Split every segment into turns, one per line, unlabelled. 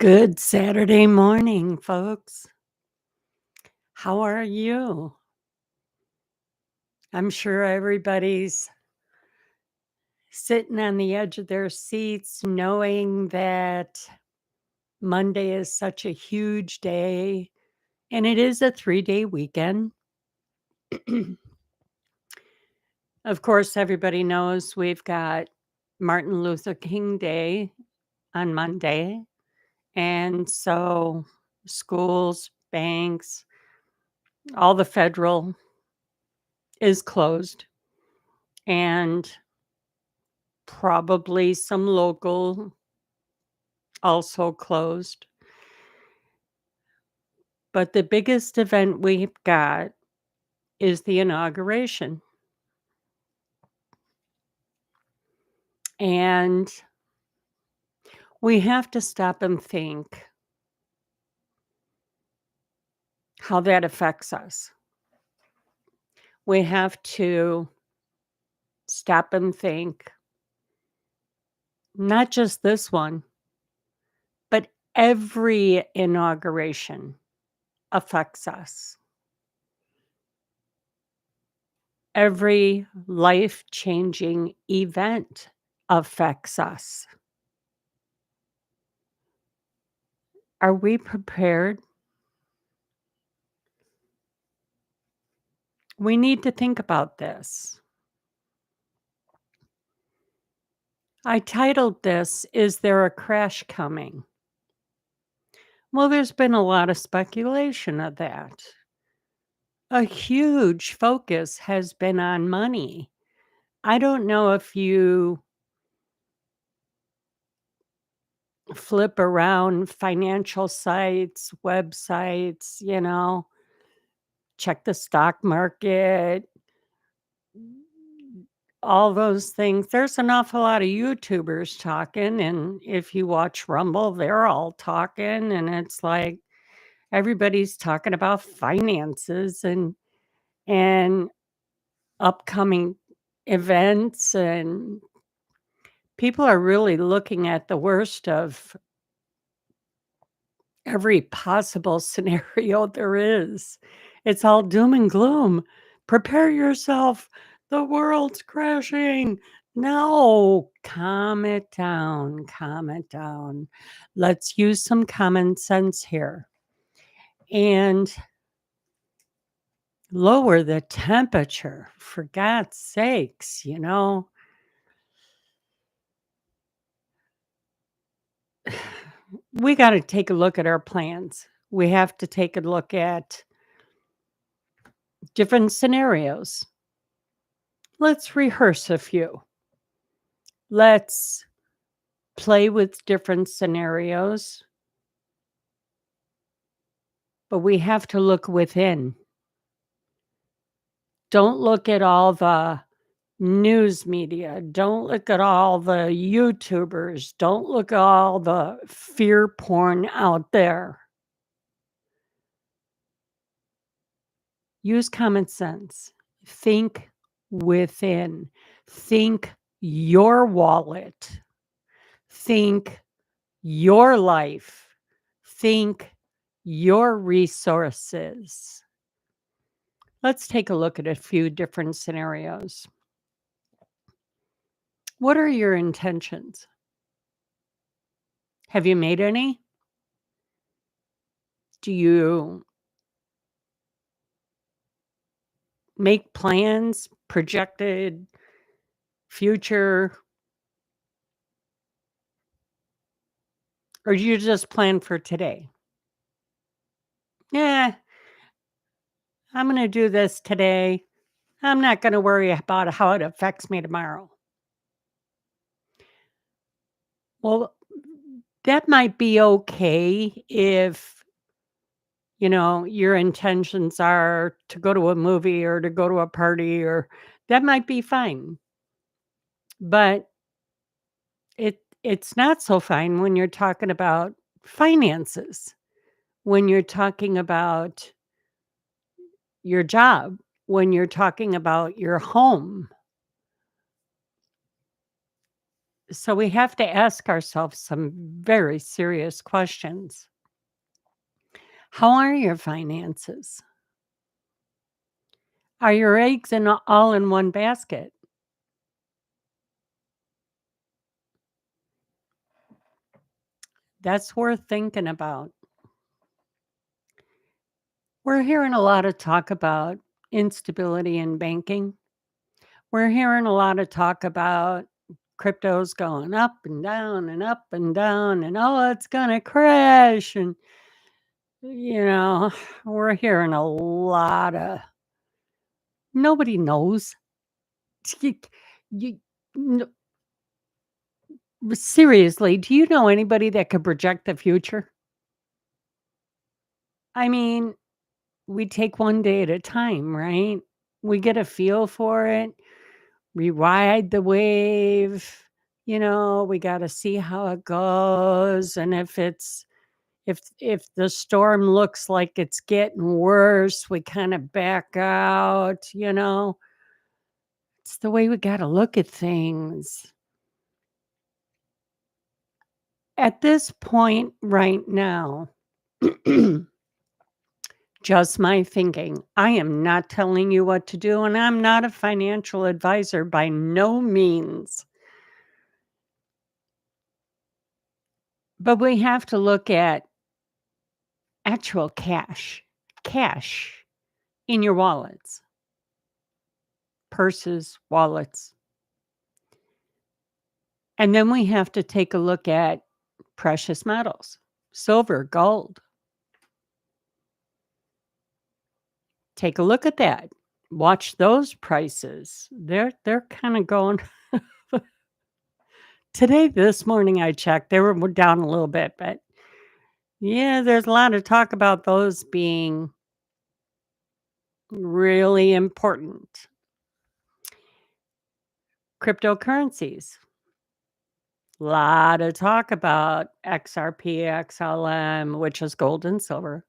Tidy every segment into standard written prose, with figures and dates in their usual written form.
Good Saturday morning, folks. How are you? I'm sure everybody's sitting on the edge of their seats knowing that Monday is such a huge day, and it is a 3-day weekend. Of course, everybody knows we've got Martin Luther King Day on Monday, and so schools, banks, all the federal is closed, and probably some local also closed. But the biggest event we've got is the inauguration. And we have to stop and think how that affects us. We have to stop and think, not just this one, but every inauguration affects us. Every life-changing event affects us. Are we prepared? We need to think about this. I titled this, "Is There a Crash Coming?" Well, there's been a lot of speculation of that. A huge focus has been on money. I don't know if you flip around financial sites, websites, check the stock market, all those things. There's an awful lot of YouTubers talking, and if you watch Rumble, they're all talking, and it's like everybody's talking about finances and upcoming events, and people are really looking at the worst of every possible scenario there is. It's all doom and gloom. Prepare yourself. The world's crashing. No, calm it down. Calm it down. Let's use some common sense here and lower the temperature, for God's sakes. We got to take a look at our plans. We have to take a look at different scenarios. Let's rehearse a few. Let's play with different scenarios, but we have to look within. Don't look at all the news media. Don't look at all the YouTubers. Don't look at all the fear porn out there. Use common sense. Think within. Think your wallet. Think your life. Think your resources. Let's take a look at a few different scenarios. What are your intentions? Have you made any? Do you make plans, projected future, or do you just plan for today? Yeah, I'm going to do this today. I'm not going to worry about how it affects me tomorrow. Well, that might be okay if, your intentions are to go to a movie or to go to a party, or that might be fine. But it's not so fine when you're talking about finances, when you're talking about your job, when you're talking about your home. So we have to ask ourselves some very serious questions. How are your finances? Are your eggs all in one basket? That's worth thinking about. We're hearing a lot of talk about instability in banking. We're hearing a lot of talk about cryptos going up and down and up and down and, oh, it's going to crash. And, you know, we're hearing a lot of nobody knows. You, you, no, seriously, do you know anybody that could project the future? I mean, we take one day at a time, right? We get a feel for it. We ride the wave. We got to see how it goes, and if the storm looks like it's getting worse, we kind of back out. It's the way we got to look at things. At this point right now, just my thinking. I am not telling you what to do, and I'm not a financial advisor by no means. But we have to look at actual cash in your wallets, purses, wallets. And then we have to take a look at precious metals, silver, gold. Take a look at that. Watch those prices. They're kind of going today. This morning I checked, they were down a little bit, but yeah, there's a lot of talk about those being really important. Cryptocurrencies. A lot of talk about XRP, XLM, which is gold and silver.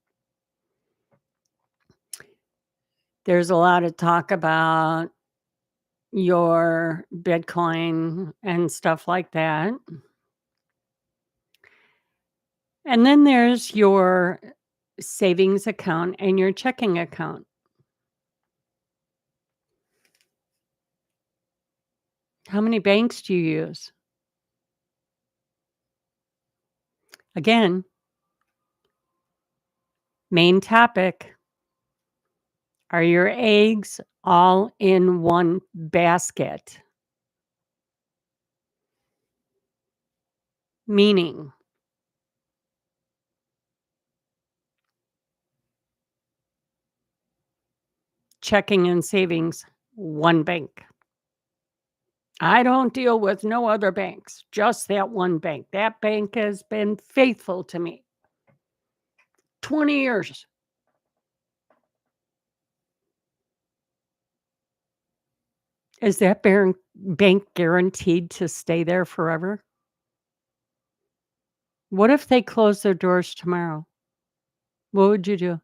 There's a lot of talk about your Bitcoin and stuff like that. And then there's your savings account and your checking account. How many banks do you use? Again, main topic. Are your eggs all in one basket? Meaning, checking and savings, one bank. I don't deal with no other banks, just that one bank. That bank has been faithful to me. 20 years. Is that bank guaranteed to stay there forever? What if they close their doors tomorrow? What would you do?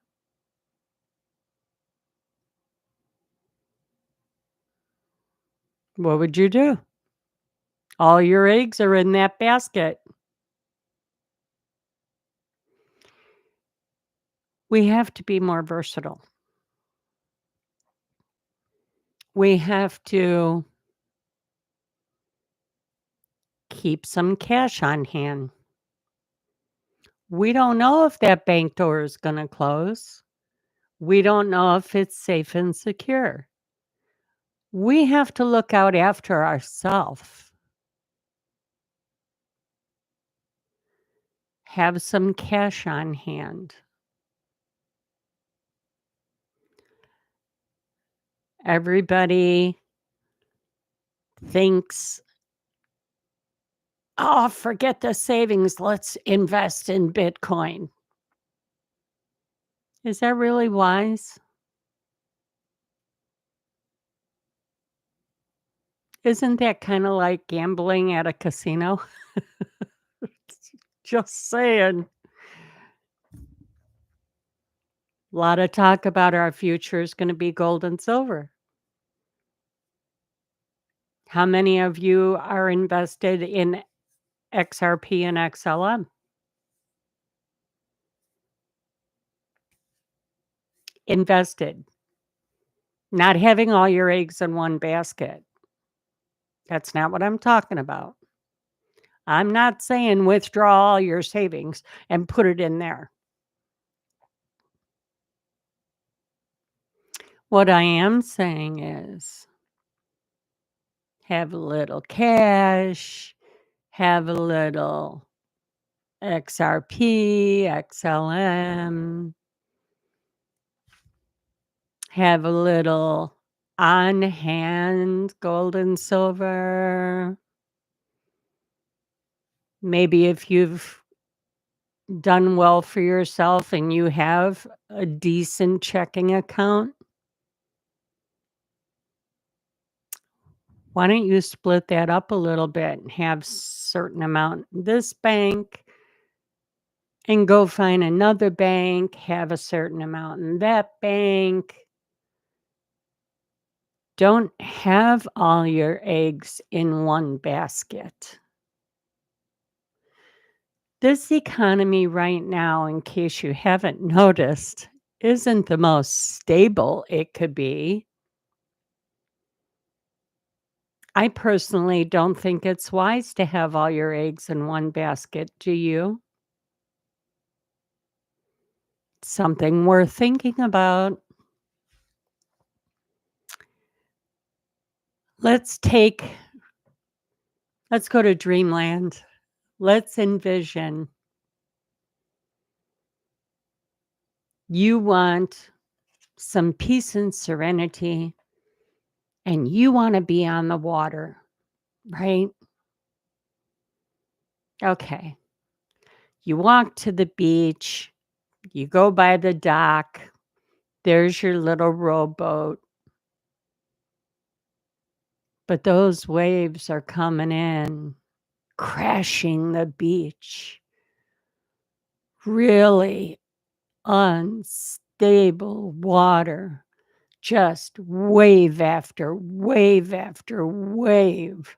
What would you do? All your eggs are in that basket. We have to be more versatile. We have to keep some cash on hand. We don't know if that bank door is going to close. We don't know if it's safe and secure. We have to look out after ourselves. Have some cash on hand. Everybody thinks, oh, forget the savings. Let's invest in Bitcoin. Is that really wise? Isn't that kind of like gambling at a casino? Just saying. A lot of talk about our future is going to be gold and silver. How many of you are invested in XRP and XLM? Invested, not having all your eggs in one basket. That's not what I'm talking about. I'm not saying withdraw all your savings and put it in there. What I am saying is have a little cash, have a little XRP, XLM, have a little on hand gold and silver. Maybe if you've done well for yourself and you have a decent checking account, why don't you split that up a little bit and have certain amount in this bank and go find another bank, have a certain amount in that bank. Don't have all your eggs in one basket. This economy right now, in case you haven't noticed, isn't the most stable it could be. I personally don't think it's wise to have all your eggs in one basket. Do you? Something worth thinking about. Let's go to dreamland. Let's envision you want some peace and serenity, and you want to be on the water, right? Okay. You walk to the beach, you go by the dock, there's your little rowboat. But those waves are coming in, crashing the beach. Really unstable water, just wave after wave after wave.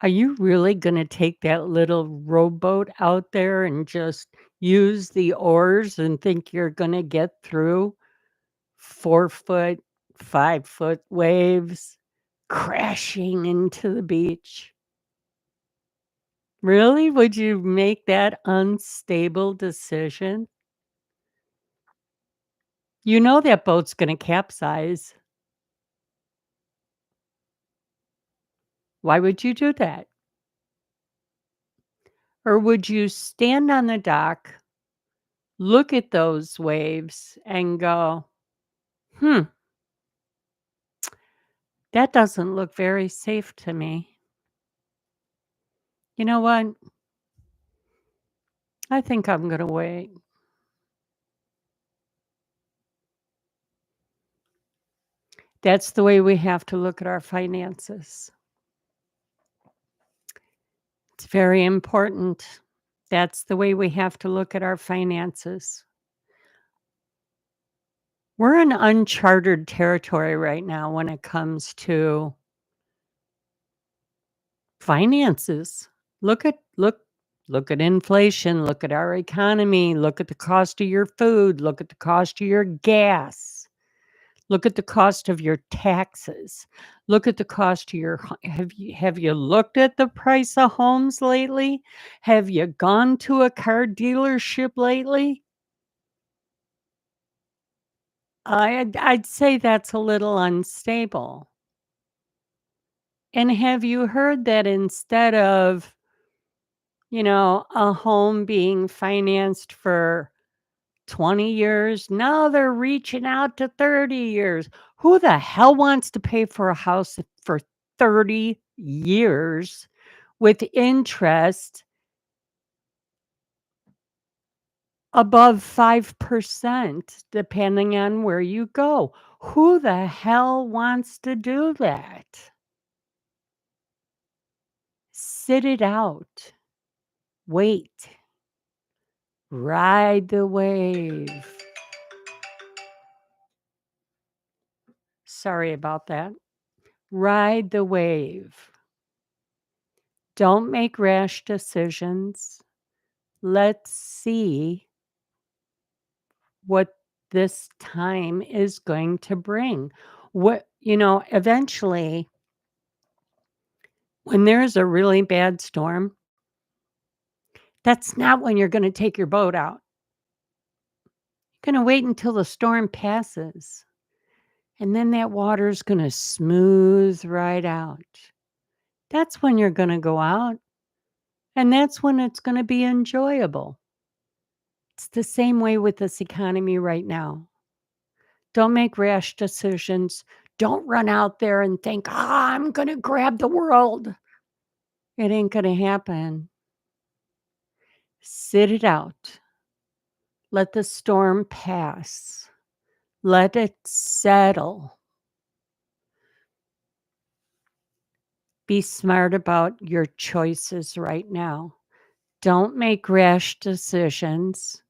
Are you really going to take that little rowboat out there and just use the oars and think you're going to get through 4-foot, 5-foot waves crashing into the beach? Really? Would you make that unstable decision? You know that boat's gonna capsize. Why would you do that? Or would you stand on the dock, look at those waves, and go, "Hmm, that doesn't look very safe to me. You know what? I think I'm gonna wait." That's the way we have to look at our finances. It's very important. That's the way we have to look at our finances. We're in uncharted territory right now when it comes to finances. Look at inflation, look at our economy, look at the cost of your food, look at the cost of your gas. Look at the cost of your taxes. Look at the cost of your have you looked at the price of homes lately? Have you gone to a car dealership lately? I'd say that's a little unstable. And have you heard that instead of, a home being financed for 20 years, now they're reaching out to 30 years? Who the hell wants to pay for a house for 30 years with interest above 5%, depending on where you go? Who the hell wants to do that? Sit it out. Wait. Ride the wave. Sorry about that. Ride the wave. Don't make rash decisions. Let's see what this time is going to bring. Eventually, when there's a really bad storm, that's not when you're going to take your boat out. You're going to wait until the storm passes, and then that water's going to smooth right out. That's when you're going to go out, and that's when it's going to be enjoyable. It's the same way with this economy right now. Don't make rash decisions. Don't run out there and think, I'm going to grab the world. It ain't going to happen. Sit it out. Let the storm pass. Let it settle. Be smart about your choices right now. Don't make rash decisions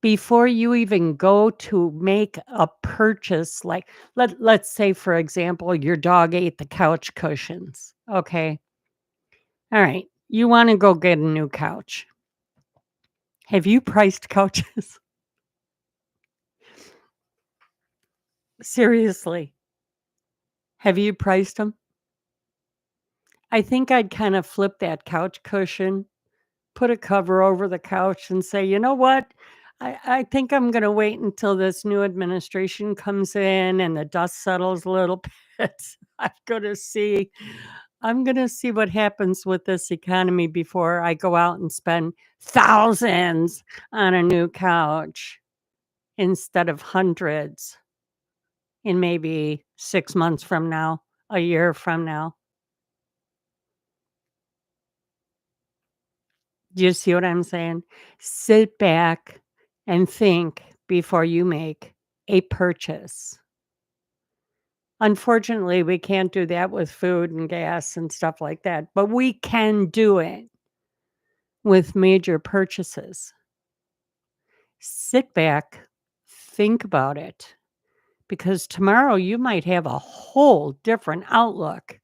before you even go to make a purchase. Like let's say, for example, your dog ate the couch cushions. Okay. All right. You want to go get a new couch. Have you priced couches? Seriously. Have you priced them? I think I'd kind of flip that couch cushion, put a cover over the couch and say, you know what? I think I'm going to wait until this new administration comes in and the dust settles a little bit. I'm going to see. I'm going to see what happens with this economy before I go out and spend thousands on a new couch instead of hundreds in maybe 6 months from now, a year from now. Do you see what I'm saying? Sit back and think before you make a purchase. Unfortunately, we can't do that with food and gas and stuff like that, but we can do it with major purchases. Sit back, think about it, because tomorrow you might have a whole different outlook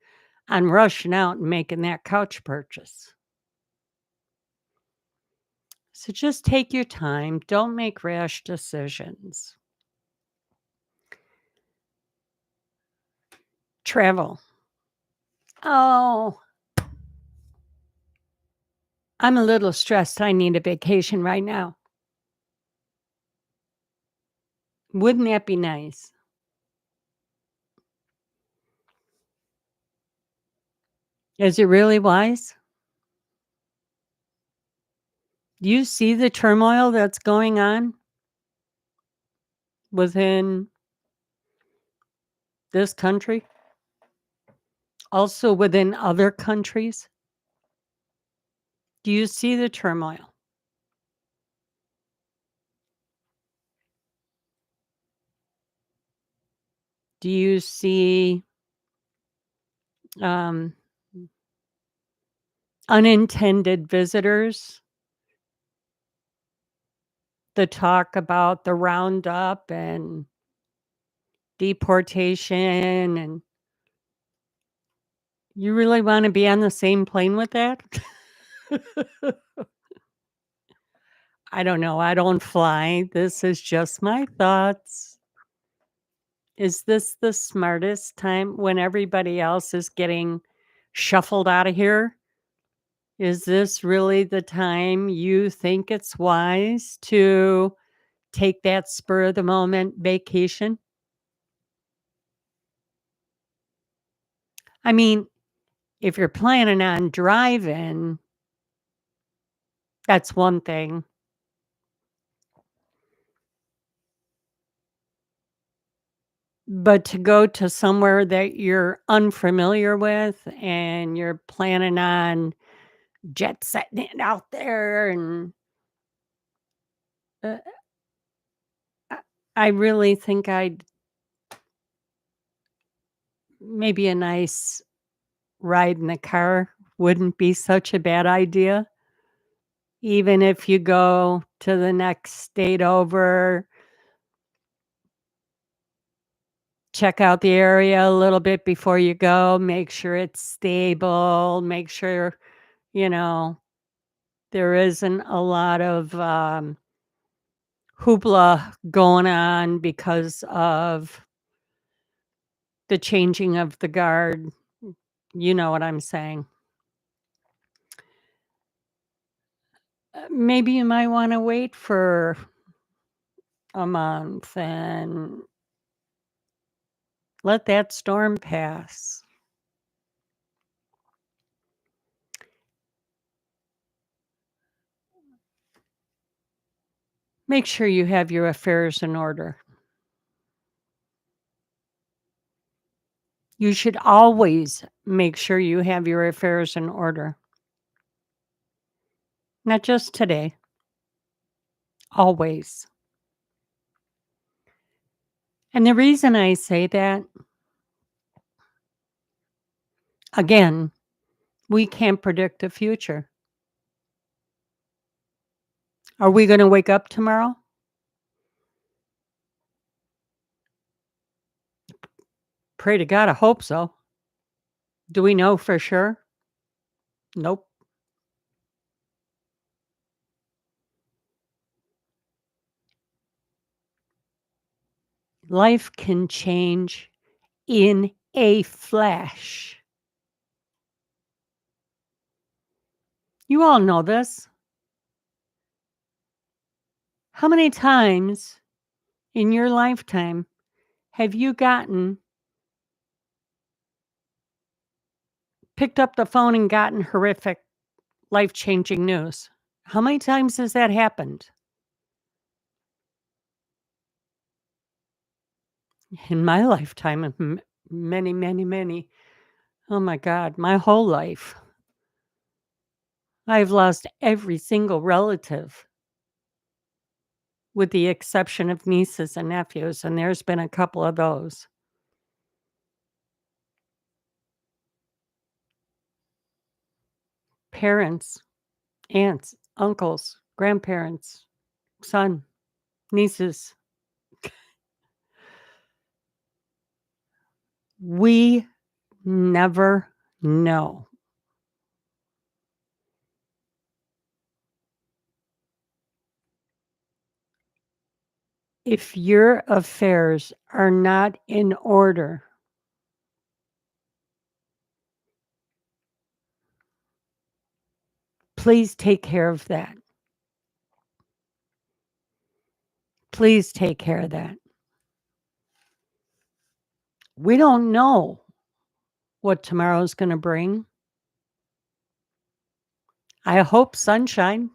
on rushing out and making that couch purchase. So just take your time. Don't make rash decisions. Travel. Oh, I'm a little stressed. I need a vacation right now. Wouldn't that be nice? Is it really wise? Do you see the turmoil that's going on within this country? Also within other countries? Do you see the turmoil? Do you see um, unintended visitors? The talk about the roundup and deportation, and you really want to be on the same plane with that? I don't know. I don't fly. This is just my thoughts. Is this the smartest time when everybody else is getting shuffled out of here? Is this really the time you think it's wise to take that spur of the moment vacation? I mean, if you're planning on driving, that's one thing. But to go to somewhere that you're unfamiliar with and you're planning on jet setting it out there, and uh, I I really think I'd maybe a nice ride in the car wouldn't be such a bad idea. Even if you go to the next state over, Check out the area a little bit before you go, make sure it's stable, make sure, you know, there isn't a lot of, hoopla going on because of the changing of the guard. You know what I'm saying. Maybe you might wanna wait for a month and let that storm pass. Make sure you have your affairs in order. You should always make sure you have your affairs in order. Not just today, always. And the reason I say that, again, we can't predict the future. Are we gonna wake up tomorrow? Pray to God, I hope so. Do we know for sure? Nope. Life can change in a flash. You all know this. How many times in your lifetime have you picked up the phone and gotten horrific, life-changing news? How many times has that happened? In my lifetime, many, many, many. Oh my God, my whole life. I've lost every single relative with the exception of nieces and nephews, and there's been a couple of those. Parents, aunts, uncles, grandparents, son, nieces. We never know. If your affairs are not in order, please take care of that. Please take care of that. We don't know what tomorrow's gonna bring. I hope sunshine,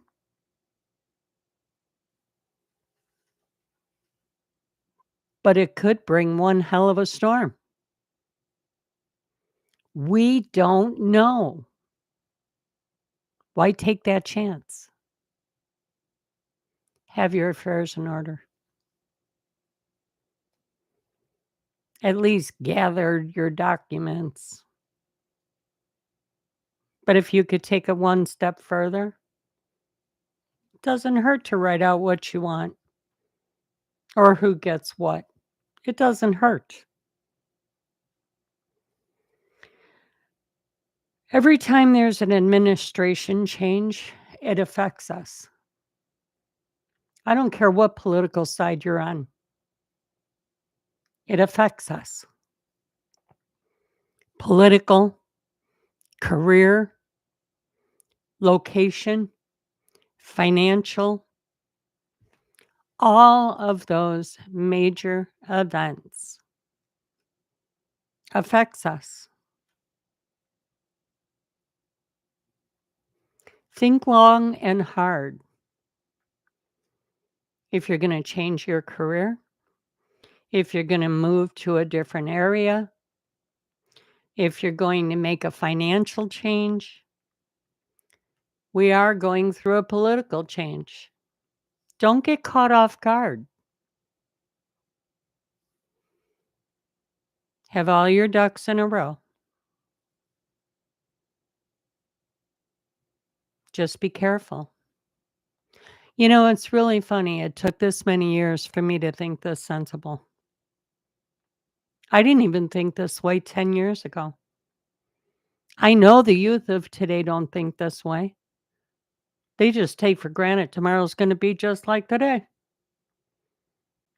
but it could bring one hell of a storm. We don't know. Why take that chance? Have your affairs in order. At least gather your documents. But if you could take it one step further, it doesn't hurt to write out what you want or who gets what. It doesn't hurt. Every time there's an administration change, it affects us. I don't care what political side you're on. It affects us. Political, career, location, financial, all of those major events affects us. Think long and hard. If you're going to change your career, if you're going to move to a different area, if you're going to make a financial change, we are going through a political change. Don't get caught off guard. Have all your ducks in a row. Just be careful. You know, it's really funny. It took this many years for me to think this sensible. I didn't even think this way 10 years ago. I know the youth of today don't think this way. They just take for granted tomorrow's gonna be just like today.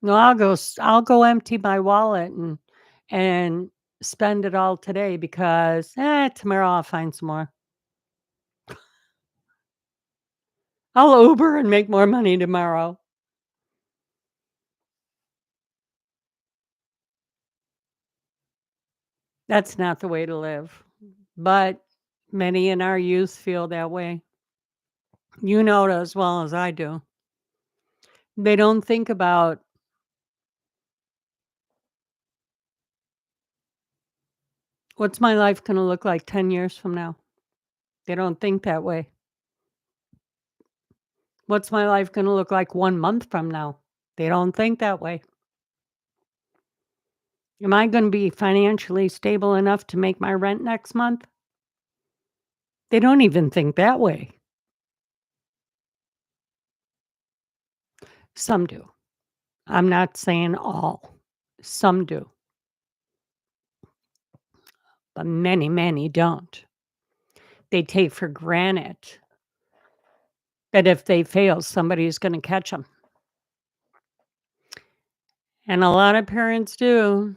No, I'll go empty my wallet and spend it all today because, tomorrow I'll find some more. I'll Uber and make more money tomorrow. That's not the way to live, but many in our youth feel that way. You know it as well as I do. They don't think about, "What's my life gonna look like 10 years from now?" They don't think that way. "What's my life gonna look like 1 month from now?" They don't think that way. "Am I gonna be financially stable enough to make my rent next month?" They don't even think that way. Some do. I'm not saying all. Some do, but many, many don't. They take for granted that if they fail, somebody's gonna catch them, and a lot of parents do.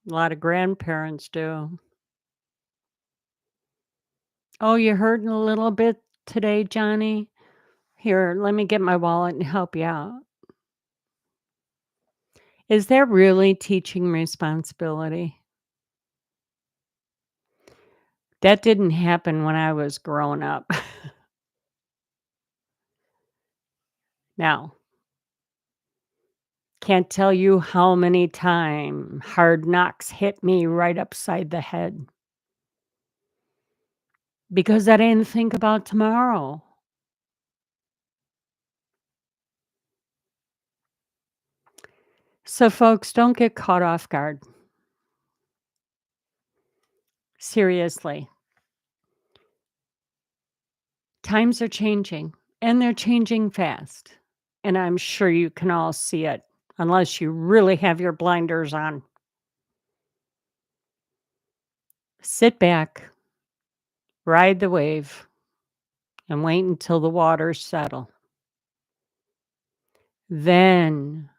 A lot of grandparents do. "Oh, you hurting a little bit today, Johnny? Here, let me get my wallet and help you out." Is that really teaching responsibility? That didn't happen when I was growing up. Now, can't tell you how many time hard knocks hit me right upside the head because I didn't think about tomorrow. So, folks, don't get caught off guard. Seriously, times are changing and they're changing fast. And I'm sure you can all see it unless you really have your blinders on. Sit back, ride the wave, and wait until the waters settle. Then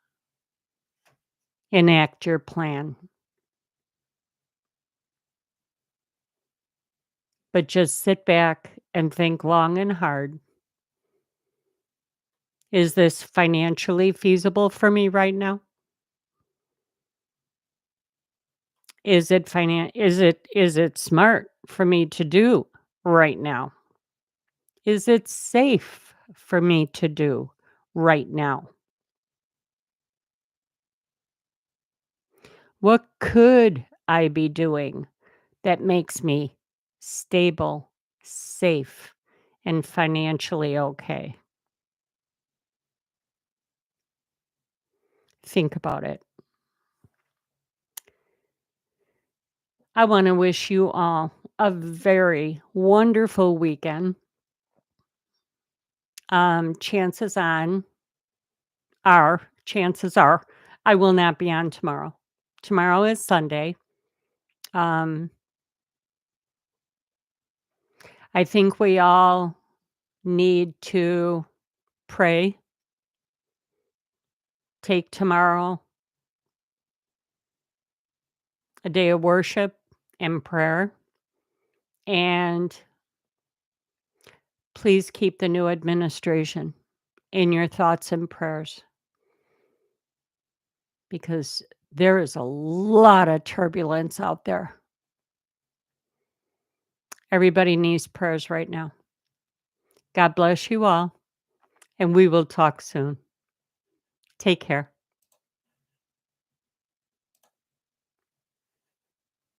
enact your plan. But just sit back and think long and hard. Is this financially feasible for me right now? Is it smart for me to do right now? Is it safe for me to do right now? What could I be doing that makes me stable, safe, and financially okay? Think about it. I want to wish you all a very wonderful weekend. Chances are, I will not be on tomorrow. Tomorrow is Sunday. Um, I think we all need to pray, take tomorrow a day of worship and prayer, and please keep the new administration in your thoughts and prayers because there is a lot of turbulence out there. Everybody needs prayers right now. God bless you all, and we will talk soon. Take care.